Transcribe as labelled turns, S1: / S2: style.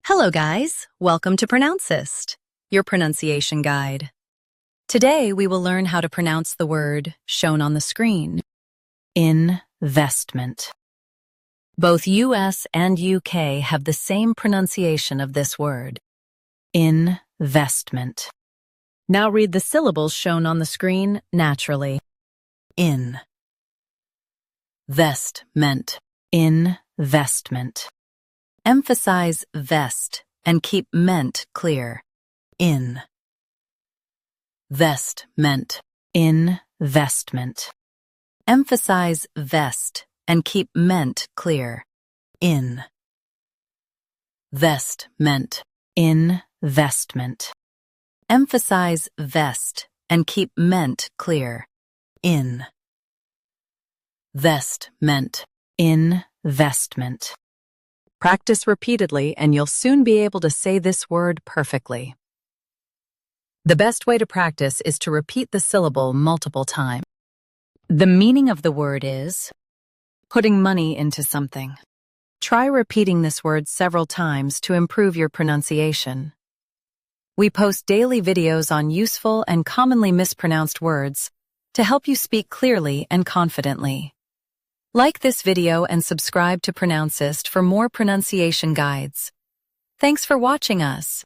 S1: Hello guys, welcome to Pronouncist, your pronunciation guide. Today we will learn how to pronounce the word shown on the screen, investment. Both US and UK have the same pronunciation of this word, investment. Now read the syllables shown on the screen naturally. In. Vestment. Investment. Emphasize vest and keep ment clear. In. Vestment. Investment. Emphasize vest and keep ment clear. In. Vestment. Investment. Emphasize vest and keep ment clear. In. Vestment. Investment. Practice repeatedly and you'll soon be able to say this word perfectly. The best way to practice is to repeat the syllable multiple times. The meaning of the word is putting money into something. Try repeating this word several times to improve your pronunciation. We post daily videos on useful and commonly mispronounced words to help you speak clearly and confidently. Like this video and subscribe to Pronouncist for more pronunciation guides. Thanks for watching us.